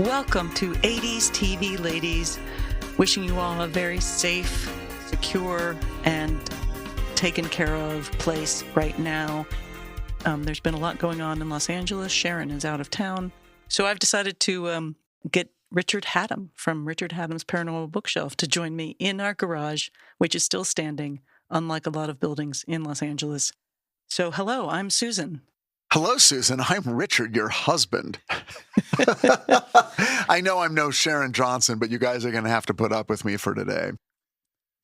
Welcome to 80s TV Ladies. Wishing you all a very safe, secure, and taken care of place right now. There's been a lot going on in Los Angeles. Sharon is out of town. So I've decided to get Gertrude+berg from Gertrude+berg's Paranormal Bookshelf to join me in our garage, which is still standing, unlike a lot of buildings in Los Angeles. So hello, I'm Susan. Hello, Susan. I'm Richard, your husband. I know I'm no Sharon+johnson, but you guys are going to have to put up with me for today.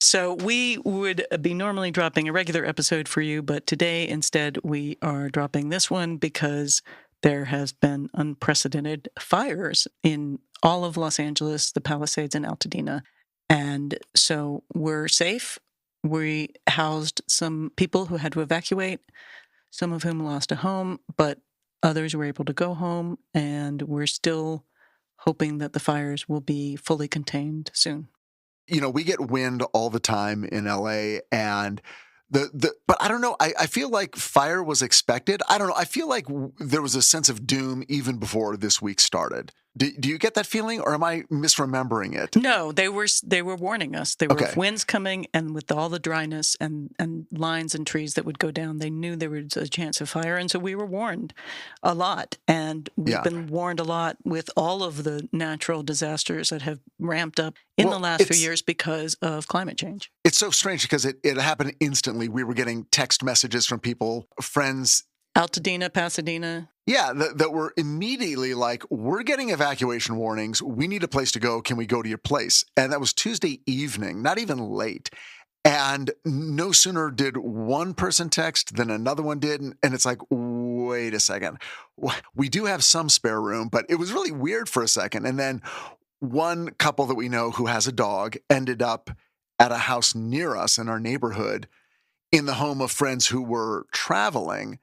So we would be normally dropping a regular episode for you, but today instead we are dropping this one because there has been unprecedented fires in all of Los Angeles, the Palisades, and Altadena. And so we're safe. We housed some people who had to evacuate, some of whom lost a home, but others were able to go home, and we're still hoping that the fires will be fully contained soon. You know, we get wind all the time in LA, and but I don't know. I feel like fire was expected. I don't know. I feel like there was a sense of doom even before this week started. Do you get that feeling, or am I misremembering it? No, they were warning us. There were winds coming, and with all the dryness and lines and trees that would go down, they knew there was a chance of fire, and so we were warned a lot. And we've been warned a lot with all of the natural disasters that have ramped up in the last few years because of climate change. It's so strange because it happened instantly. We were getting text messages from people, friends. Altadena, Pasadena. Yeah, that were immediately like, we're getting evacuation warnings. We need a place to go. Can we go to your place? And that was Tuesday evening, not even late. And no sooner did one person text than another one did. And it's like, wait a second. We do have some spare room, but it was really weird for a second. And then one couple that we know who has a dog ended up at a house near us in our neighborhood in the home of friends who were traveling.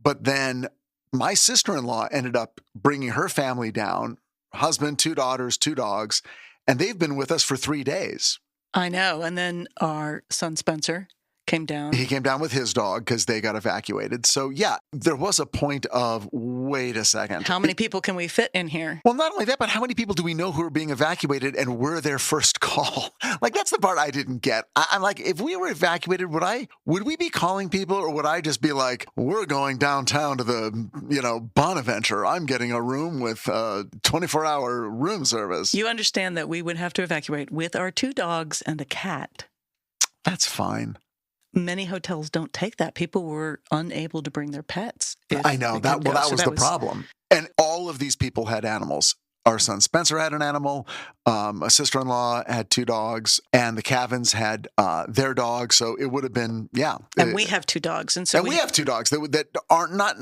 But then my sister-in-law ended up bringing her family down, husband, 2 daughters, 2 dogs, and they've been with us for 3 days. I know. And then our son Spencer came down. He came down with his dog because they got evacuated. So yeah, there was a point of, wait a second. How many people can we fit in here? Well, not only that, but how many people do we know who are being evacuated and we're their first call? Like, that's the part I didn't get. I'm like, if we were evacuated, would we be calling people, or would I just be like, we're going downtown to the, Bonaventure. I'm getting a room with 24-hour room service. You understand that we would have to evacuate with our 2 dogs and a cat. That's fine. Many hotels don't take that. People were unable to bring their pets. I know. That was the problem. And all of these people had animals. Our son Spencer had an animal. A sister-in-law had 2 dogs, and the Cavins had their dog. So it would have been, And we have 2 dogs. And we have 2 dogs that aren't not,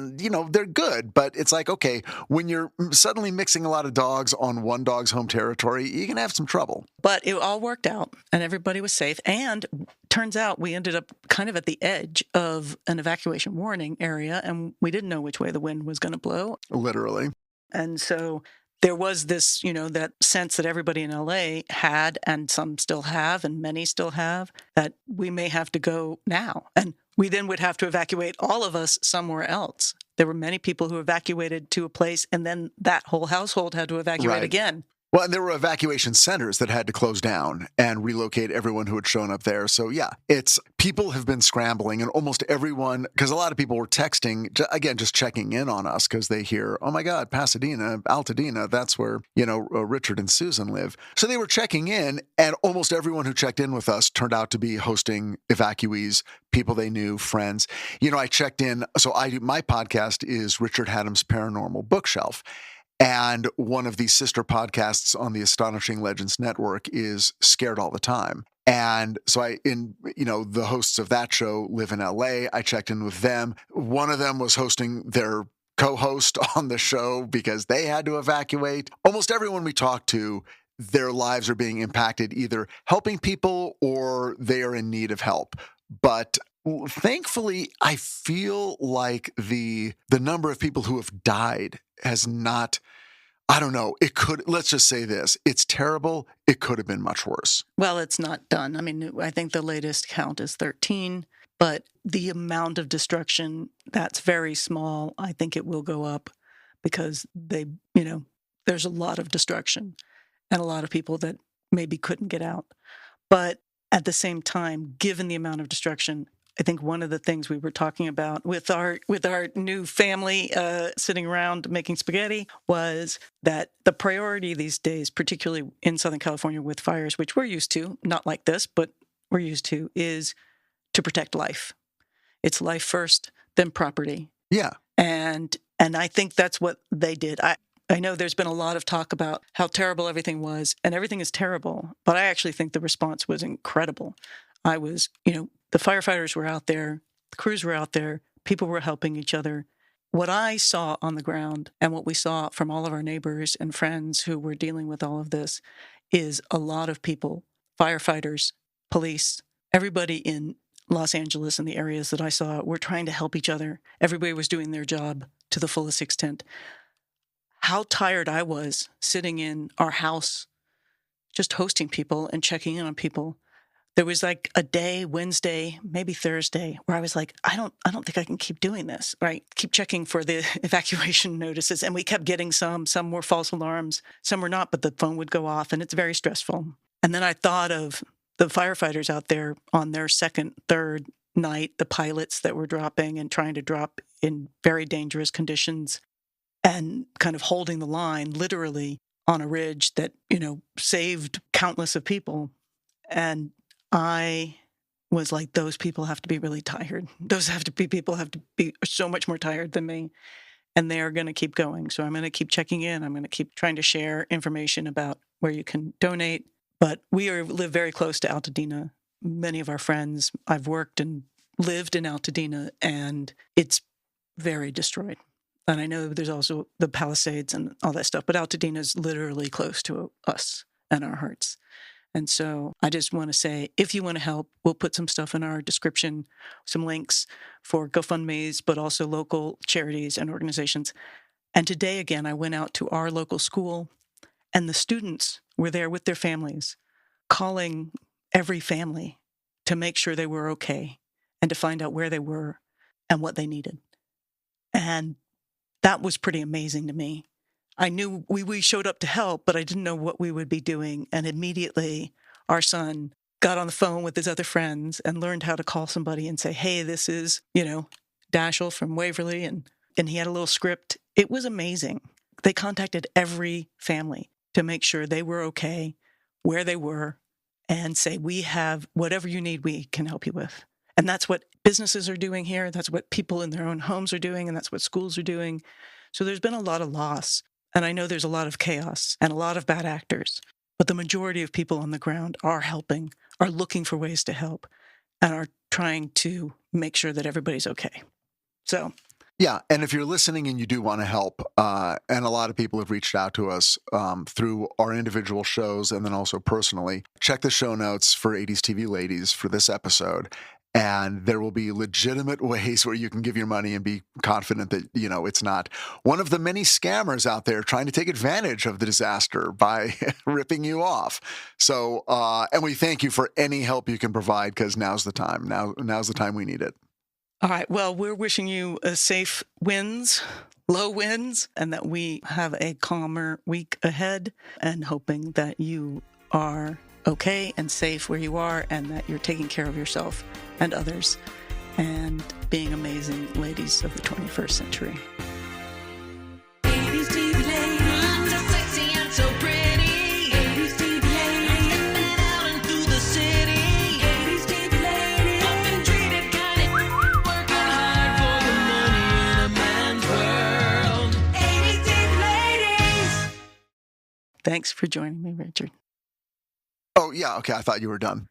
they're good. But it's like, okay, when you're suddenly mixing a lot of dogs on one dog's home territory, you can have some trouble. But it all worked out, and everybody was safe. And turns out we ended up kind of at the edge of an evacuation warning area, and we didn't know which way the wind was going to blow. Literally. And so there was this, that sense that everybody in LA had, and some still have, and many still have, that we may have to go now. And we then would have to evacuate all of us somewhere else. There were many people who evacuated to a place, and then that whole household had to evacuate again. Well, and there were evacuation centers that had to close down and relocate everyone who had shown up there. So yeah, people have been scrambling, and almost everyone, because a lot of people were texting, again, just checking in on us because they hear, oh my God, Pasadena, Altadena, that's where, Richard and Susan live. So they were checking in, and almost everyone who checked in with us turned out to be hosting evacuees, people they knew, friends. I checked in. So my podcast is Gertrude+berg's Paranormal Bookshelf. And one of the sister podcasts on the Astonishing Legends Network is Scared All the Time. And so the hosts of that show live in LA. I checked in with them. One of them was hosting their co-host on the show because they had to evacuate. Almost everyone we talked to, their lives are being impacted, either helping people or they are in need of help. But thankfully, I feel like the number of people who have died has not, I don't know, let's just say this, it's terrible. It could have been much worse. Well, it's not done. I mean, I think the latest count is 13, but the amount of destruction, that's very small. I think it will go up because they're there's a lot of destruction and a lot of people that maybe couldn't get out. But at the same time, given the amount of destruction, I think one of the things we were talking about with our new family sitting around making spaghetti was that the priority these days, particularly in Southern California with fires, which we're used to, not like this, but we're used to, is to protect life. It's life first, then property. Yeah. And I think that's what they did. I know there's been a lot of talk about how terrible everything was, and everything is terrible, but I actually think the response was incredible. The firefighters were out there, the crews were out there, people were helping each other. What I saw on the ground and what we saw from all of our neighbors and friends who were dealing with all of this is a lot of people, firefighters, police, everybody in Los Angeles and the areas that I saw were trying to help each other. Everybody was doing their job to the fullest extent. How tired I was sitting in our house, just hosting people and checking in on people. There was like a day, Wednesday, maybe Thursday, where I was like, I don't think I can keep doing this, right? Keep checking for the evacuation notices. And we kept getting some were false alarms, some were not, but the phone would go off and it's very stressful. And then I thought of the firefighters out there on their second, third night, the pilots that were dropping and trying to drop in very dangerous conditions and kind of holding the line literally on a ridge that, saved countless of people. And I was like, those people have to be really tired. People have to be so much more tired than me. And they're going to keep going. So I'm going to keep checking in. I'm going to keep trying to share information about where you can donate. But we live very close to Altadena. Many of our friends, I've worked and lived in Altadena, and it's very destroyed. And I know there's also the Palisades and all that stuff, but Altadena is literally close to us and our hearts. And so I just want to say, if you want to help, we'll put some stuff in our description, some links for GoFundMes, but also local charities and organizations. And today, again, I went out to our local school, and the students were there with their families, calling every family to make sure they were okay and to find out where they were and what they needed. And that was pretty amazing to me. I knew we showed up to help, but I didn't know what we would be doing. And immediately our son got on the phone with his other friends and learned how to call somebody and say, hey, this is, Dashel from Waverly. And he had a little script. It was amazing. They contacted every family to make sure they were okay, where they were, and say, we have whatever you need, we can help you with. And that's what businesses are doing here. That's what people in their own homes are doing. And that's what schools are doing. So there's been a lot of loss. And I know there's a lot of chaos and a lot of bad actors, but the majority of people on the ground are helping, are looking for ways to help, and are trying to make sure that everybody's okay. So, yeah, and if you're listening and you do want to help, and a lot of people have reached out to us through our individual shows and then also personally, check the show notes for 80s TV Ladies for this episode. And there will be legitimate ways where you can give your money and be confident that, it's not one of the many scammers out there trying to take advantage of the disaster by ripping you off. So, and we thank you for any help you can provide, because now's the time. Now's the time we need it. All right. Well, we're wishing you safe winds, low winds, and that we have a calmer week ahead, and hoping that you are okay and safe where you are, and that you're taking care of yourself and others and being amazing ladies of the 21st century. Thanks for joining me, Richard. Oh, yeah. Okay. I thought you were done.